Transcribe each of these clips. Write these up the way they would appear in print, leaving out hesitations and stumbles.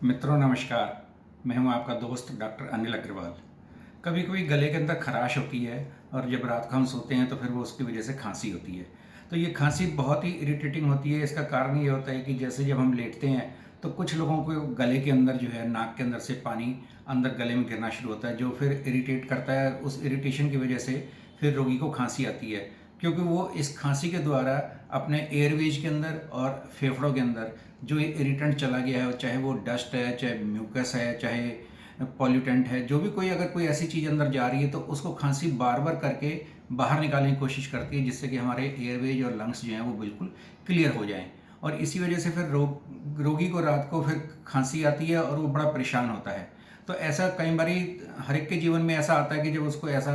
मित्रों नमस्कार। मैं हूं आपका दोस्त डॉक्टर अनिल अग्रवाल। कभी कभी गले के अंदर खराश होती है और जब रात को हम सोते हैं तो फिर वो उसकी वजह से खांसी होती है। तो ये खांसी बहुत ही इरिटेटिंग होती है। इसका कारण ये होता है कि जैसे जब हम लेटते हैं तो कुछ लोगों को गले के अंदर जो है नाक के अंदर से पानी अंदर गले में गिरना शुरू होता है, जो फिर इरिटेट करता है। उस इरिटेशन की वजह से फिर रोगी को खांसी आती है, क्योंकि वो इस खांसी के द्वारा अपने एयरवेज के अंदर और फेफड़ों के अंदर जो ये इरिटेंट चला गया है, चाहे वो डस्ट है, चाहे म्यूकस है, चाहे पॉल्यूटेंट है, जो भी कोई अगर कोई ऐसी चीज़ अंदर जा रही है तो उसको खांसी बार बार करके बाहर निकालने की कोशिश करती है, जिससे कि हमारे एयरवेज और लंग्स जो हैं वो बिल्कुल क्लियर हो जाएं। और इसी वजह से फिर रोगी को रात को फिर खांसी आती है और वो बड़ा परेशान होता है। तो ऐसा कई बारी हर एक के जीवन में ऐसा आता है कि जब उसको ऐसा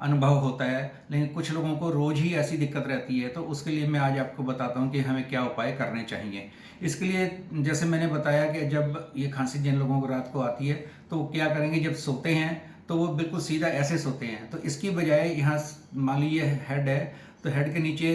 अनुभव होता है, लेकिन कुछ लोगों को रोज़ ही ऐसी दिक्कत रहती है। तो उसके लिए मैं आज आपको बताता हूँ कि हमें क्या उपाय करने चाहिए। इसके लिए जैसे मैंने बताया कि जब ये खांसी जिन लोगों को रात को आती है तो वो क्या करेंगे, जब सोते हैं तो वो बिल्कुल सीधा ऐसे सोते हैं। तो इसकी बजाय यहाँ मान लीजिए हेड है तो हेड के नीचे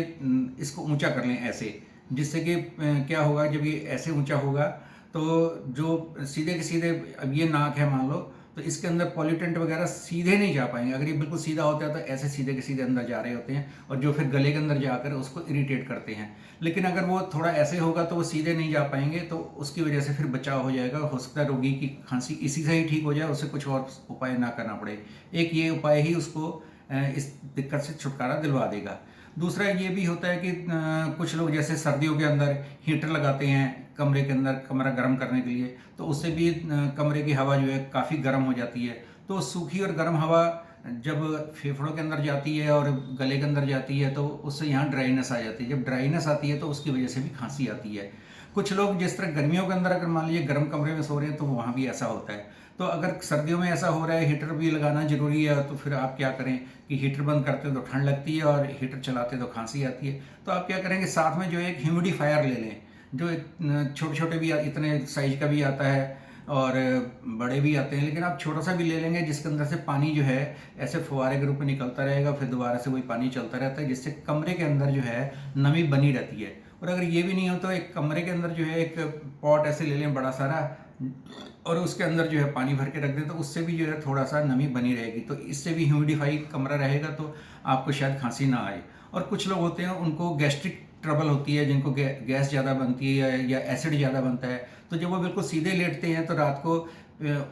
इसको ऊंचा कर लें ऐसे, जिससे कि क्या होगा, जब ये ऐसे ऊंचा होगा तो जो सीधे के सीधे, अब ये नाक है मान लो, तो इसके अंदर पॉल्यूटेंट वगैरह सीधे नहीं जा पाएंगे। अगर ये बिल्कुल सीधा होता है तो ऐसे सीधे के सीधे अंदर जा रहे होते हैं और जो फिर गले के अंदर जाकर उसको इरिटेट करते हैं। लेकिन अगर वो थोड़ा ऐसे होगा तो वो सीधे नहीं जा पाएंगे, तो उसकी वजह से फिर बचाव हो जाएगा। हो सकता है रोगी की खांसी इसी से ही ठीक हो जाए, उसे कुछ और उपाय ना करना पड़े। एक ये उपाय ही उसको इस दिक्कत से छुटकारा दिलवा देगा। दूसरा ये भी होता है कि कुछ लोग जैसे सर्दियों के अंदर हीटर लगाते हैं कमरे के अंदर, कमरा गर्म करने के लिए, तो उससे भी कमरे की हवा जो है काफ़ी गर्म हो जाती है। तो सूखी और गर्म हवा जब फेफड़ों के अंदर जाती है और गले के अंदर जाती है तो उससे यहाँ ड्राइनेस आ जाती है। जब ड्राइनेस आती है तो उसकी वजह से भी खांसी आती है। कुछ लोग जिस तरह गर्मियों के अंदर अगर मान लीजिए गर्म कमरे में सो रहे हैं तो वहाँ भी ऐसा होता है। तो अगर सर्दियों में ऐसा हो रहा है, हीटर भी लगाना जरूरी है, तो फिर आप क्या करें कि हीटर बंद करते हैं तो ठंड लगती है और हीटर चलाते हैं तो खांसी आती है। तो आप क्या करेंगे, साथ में जो है एक ह्यूमिडिफायर ले लें, जो छोटे छोटे भी इतने साइज का भी आता है और बड़े भी आते हैं, लेकिन आप छोटा सा भी ले लेंगे जिसके अंदर से पानी जो है ऐसे फुहारे के रूप में निकलता रहेगा, फिर दोबारा से वही पानी चलता रहता है, जिससे कमरे के अंदर जो है नमी बनी रहती है। और अगर ये भी नहीं हो तो एक कमरे के अंदर जो है एक पॉट ऐसे ले लें बड़ा सारा, और उसके अंदर जो है पानी भर के रख दें, तो उससे भी जो है थोड़ा सा नमी बनी रहेगी। तो इससे भी ह्यूमिडिफाई कमरा रहेगा तो आपको शायद खांसी ना आए। और कुछ लोग होते हैं उनको गैस्ट्रिक ट्रबल होती है, जिनको गैस ज़्यादा बनती है या एसिड ज़्यादा बनता है, तो जब वो बिल्कुल सीधे लेटते हैं तो रात को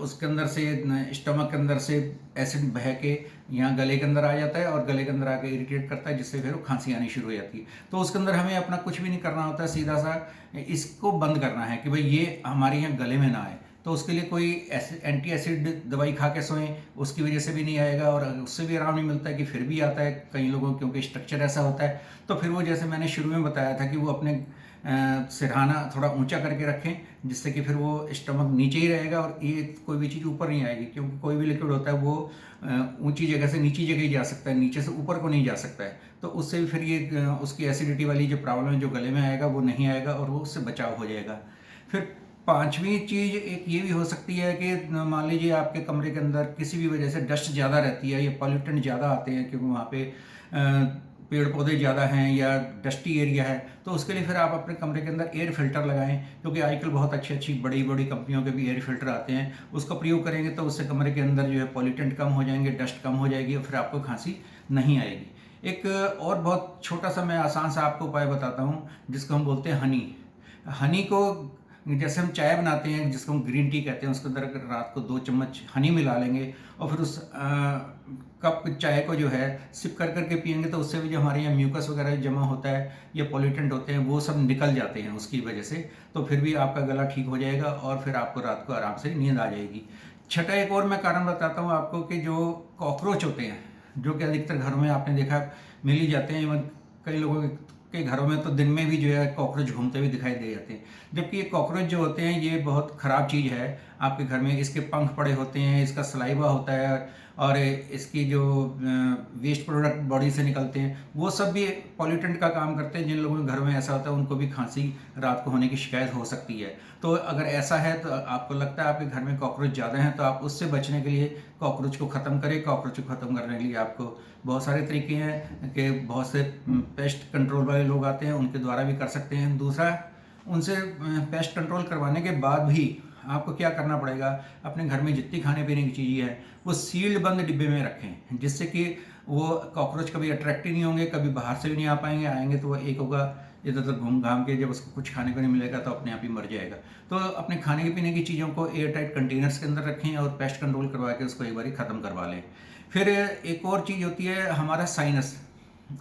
उसके अंदर से स्टमक के अंदर से एसिड बह के यहाँ गले के अंदर आ जाता है और गले के अंदर आके इरिटेट करता है, जिससे फिर वो खांसी आनी शुरू हो जाती है। तो उसके अंदर हमें अपना कुछ भी नहीं करना होता है, सीधा सा इसको बंद करना है कि भाई ये हमारे यहाँ गले में ना आए। तो उसके लिए कोई एंटी एसिड दवाई खा के सोएं, उसकी वजह से भी नहीं आएगा और उससे भी आराम नहीं मिलता है कि फिर भी आता है कई लोगों, क्योंकि स्ट्रक्चर ऐसा होता है। तो फिर वो जैसे मैंने शुरू में बताया था कि वो अपने सिरहाना थोड़ा ऊंचा करके रखें, जिससे कि फिर वो स्टमक नीचे ही रहेगा और ये कोई भी चीज़ ऊपर नहीं आएगी, क्योंकि कोई भी लिक्विड होता है वो ऊंची जगह से नीची जगह ही जा सकता है, नीचे से ऊपर को नहीं जा सकता है। तो उससे भी फिर ये उसकी एसिडिटी वाली जो प्रॉब्लम है जो गले में आएगा वो नहीं आएगा और वो उससे बचाव हो जाएगा। फिर पांचवी चीज़ एक ये भी हो सकती है कि मान लीजिए आपके कमरे के अंदर किसी भी वजह से डस्ट ज़्यादा रहती है या पॉल्यूटेंट ज़्यादा आते हैं, क्योंकि वहाँ पे पेड़ पौधे ज़्यादा हैं या डस्टी एरिया है, तो उसके लिए फिर आप अपने कमरे के अंदर एयर फिल्टर लगाएं, क्योंकि आजकल बहुत अच्छी अच्छी बड़ी बड़ी कंपनियों के भी एयर फिल्टर आते हैं। उसका प्रयोग करेंगे तो उससे कमरे के अंदर जो है पॉल्यूटेंट कम हो जाएंगे, डस्ट कम हो जाएगी और फिर आपको खांसी नहीं आएगी। एक और बहुत छोटा सा मैं आसान सा आपको उपाय बताता हूँ, जिसको हम बोलते हैं हनी। हनी को जैसे हम चाय बनाते हैं जिसको हम ग्रीन टी कहते हैं, उसके अंदर अगर रात को 2 चम्मच हनी मिला लेंगे और फिर उस कप चाय को जो है सिप कर करके पियेंगे, तो उससे भी जो हमारे यहाँ म्यूकस वगैरह जमा होता है या पॉल्यूटेंट होते हैं वो सब निकल जाते हैं उसकी वजह से। तो फिर भी आपका गला ठीक हो जाएगा और फिर आपको रात को आराम से नींद आ जाएगी। छठा एक और मैं कारण बताता हूँ आपको कि जो कॉकरोच होते हैं, जो कि अधिकतर घरों में आपने देखा मिल ही जाते हैं, इवन कई लोगों के घरों में तो दिन में भी जो है कॉकरोच घूमते हुए दिखाई दे जाते हैं। जबकि ये कॉकरोच जो होते हैं ये बहुत ख़राब चीज़ है आपके घर में। इसके पंख पड़े होते हैं, इसका सलाइवा होता है और इसकी जो वेस्ट प्रोडक्ट बॉडी से निकलते हैं वो सब भी पॉल्यूटेंट का काम करते हैं। जिन लोगों के घरों में ऐसा होता है उनको भी खांसी रात को होने की शिकायत हो सकती है। तो अगर ऐसा है तो आपको लगता है आपके घर में कॉकरोच ज़्यादा हैं, तो आप उससे बचने के लिए कॉकरोच को ख़त्म करें। कॉकरोच को ख़त्म करने के लिए आपको बहुत सारे तरीके हैं कि बहुत से पेस्ट कंट्रोल वाले लोग आते हैं, उनके द्वारा भी कर सकते हैं। दूसरा, उनसे पेस्ट कंट्रोल करवाने के बाद भी आपको क्या करना पड़ेगा, अपने घर में जितनी खाने पीने की चीज़ें हैं वो सील्ड बंद डिब्बे में रखें, जिससे कि वो कॉकरोच कभी अट्रैक्ट ही नहीं होंगे, कभी बाहर से भी नहीं आ पाएंगे, आएंगे तो वो एक होगा इधर उधर घूम घाम के, जब उसको कुछ खाने को नहीं मिलेगा तो अपने आप ही मर जाएगा। तो अपने खाने पीने की चीज़ों को एयर टाइट कंटेनर्स के अंदर रखें और पेस्ट कंट्रोल करवा के उसको एक बार ख़त्म करवा लें। फिर एक और चीज़ होती है हमारा साइनस,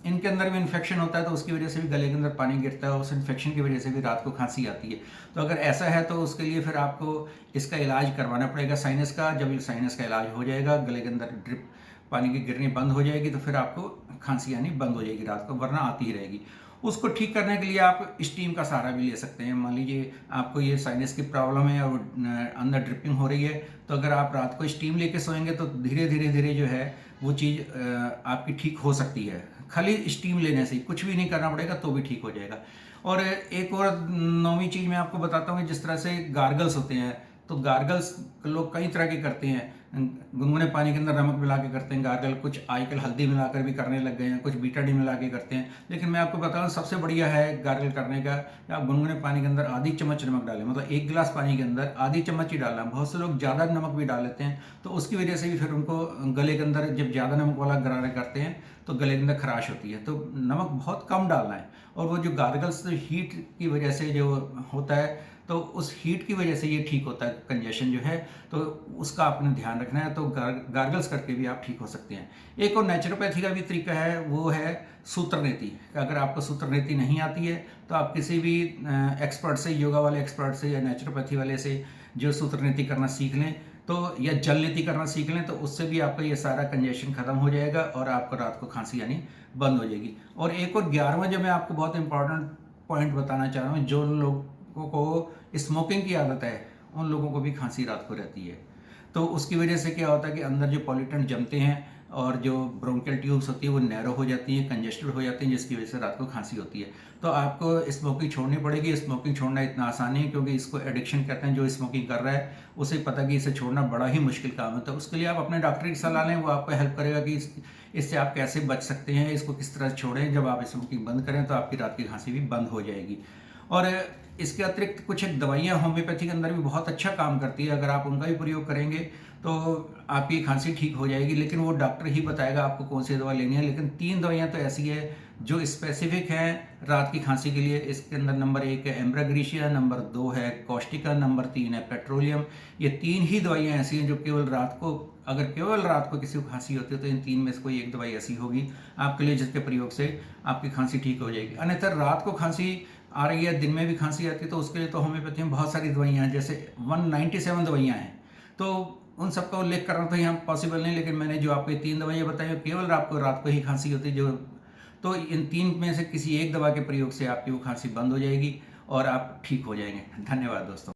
इनके अंदर भी इन्फेक्शन होता है तो उसकी वजह से भी गले के अंदर पानी गिरता है, उस इन्फेक्शन की वजह से भी रात को खांसी आती है। तो अगर ऐसा है तो उसके लिए फिर आपको इसका इलाज करवाना पड़ेगा साइनस का। जब ये साइनस का इलाज हो जाएगा, गले के अंदर ड्रिप पानी की गिरनी बंद हो जाएगी, तो फिर आपको खांसी आनी बंद हो जाएगी रात को, वरना आती ही रहेगी। उसको ठीक करने के लिए आप स्टीम का सहारा भी ले सकते हैं। मान लीजिए आपको ये साइनस की प्रॉब्लम है और अंदर ड्रिपिंग हो रही है, तो अगर आप रात को स्टीम लेके सोएंगे तो धीरे धीरे जो है वो चीज़ आपकी ठीक हो सकती है। खाली स्टीम लेने से, कुछ भी नहीं करना पड़ेगा तो भी ठीक हो जाएगा। और एक और नौवीं चीज़ मैं आपको बताता हूँ, जिस तरह से गार्गल्स होते हैं, तो गार्गल्स लोग कई तरह के करते हैं। गुनगुने पानी के अंदर नमक मिला के करते हैं गार्गल, कुछ आजकल हल्दी मिलाकर भी करने लग गए हैं, कुछ बीटाडीन मिला के करते हैं। लेकिन मैं आपको बताऊं सबसे बढ़िया है गार्गल करने का, आप गुनगुने पानी के अंदर आधी चम्मच नमक डालें, मतलब 1 गिलास पानी के अंदर आधी चम्मच ही डालना। बहुत से लोग ज़्यादा नमक भी डाल लेते हैं, तो उसकी वजह से भी फिर उनको गले के अंदर जब ज़्यादा नमक वाला गरारा करते हैं तो गले के अंदर खराश होती है। तो नमक बहुत कम डालना है। और वो जो गार्गल्स हीट की वजह से जो होता है, तो उस हीट की वजह से ये ठीक होता है, कंजेशन जो है, तो उसका आपने ध्यान रखना है। तो गार्गल्स करके भी आप ठीक हो सकते हैं। एक और नेचुरोपैथी का भी तरीका है, वो है सूत्रनेति। अगर आपको सूत्रनेति नहीं आती है तो आप किसी भी एक्सपर्ट से, योगा वाले एक्सपर्ट से या नेचुरोपैथी वाले से जो सूत्रनेति करना सीख लें, तो या जल नीति करना सीख लें, तो उससे भी आपका ये सारा कंजेशन खत्म हो जाएगा और आपको रात को खांसी आनी बंद हो जाएगी। और एक और 11वां जो मैं आपको बहुत इंपॉर्टेंट पॉइंट बताना चाह रहा हूँ, जो लोगों को स्मोकिंग की आदत है उन लोगों को भी खांसी रात को रहती है। तो उसकी वजह से क्या होता है कि अंदर जो पॉल्यूटेंट जमते हैं और जो ब्रोंकियल ट्यूब्स होती है वो नैरो हो जाती हैं, कंजेस्टेड हो जाती हैं, जिसकी वजह से रात को खांसी होती है। तो आपको स्मोकिंग छोड़नी पड़ेगी। स्मोकिंग छोड़ना इतना आसान नहीं है, क्योंकि इसको एडिक्शन कहते हैं। जो स्मोकिंग कर रहा है उसे पता कि इसे छोड़ना बड़ा ही मुश्किल काम है। तो उसके लिए आप अपने डॉक्टर की सलाह लें, वो आपको हेल्प करेगा कि इससे आप कैसे बच सकते हैं, इसको किस तरह छोड़ें। जब आप स्मोकिंग बंद करें तो आपकी रात की खांसी भी बंद हो जाएगी। और इसके अतिरिक्त कुछ एक दवाइयाँ होम्योपैथी के अंदर भी बहुत अच्छा काम करती है। अगर आप उनका भी प्रयोग करेंगे तो आपकी खांसी ठीक हो जाएगी, लेकिन वो डॉक्टर ही बताएगा आपको कौन सी दवा लेनी है। लेकिन 3 दवाइयाँ तो ऐसी है जो स्पेसिफिक हैं रात की खांसी के लिए। इसके अंदर नंबर 1 है एम्ब्राग्रीशिया, नंबर 2 है कॉस्टिका, नंबर 3 है पेट्रोलियम। ये 3 ही दवाइयाँ ऐसी हैं जो केवल रात को, अगर केवल रात को किसी को खांसी होती है तो इन 3 में से कोई एक दवाई ऐसी होगी आपके लिए जिसके प्रयोग से आपकी खांसी ठीक हो जाएगी। अन्यथा रात को खांसी आ रही है, दिन में भी खांसी आती है, तो उसके लिए तो होम्योपैथी में बहुत सारी दवाइयाँ हैं, जैसे 197 दवाइयाँ हैं। तो उन सबका उल्लेख करना तो यहाँ पॉसिबल नहीं, लेकिन मैंने जो आपको 3 दवाइयाँ बताई केवल आपको रात को ही खांसी होती है, जो तो इन 3 में से किसी एक दवा के प्रयोग से आपकी वो खांसी बंद हो जाएगी और आप ठीक हो जाएंगे। धन्यवाद दोस्तों।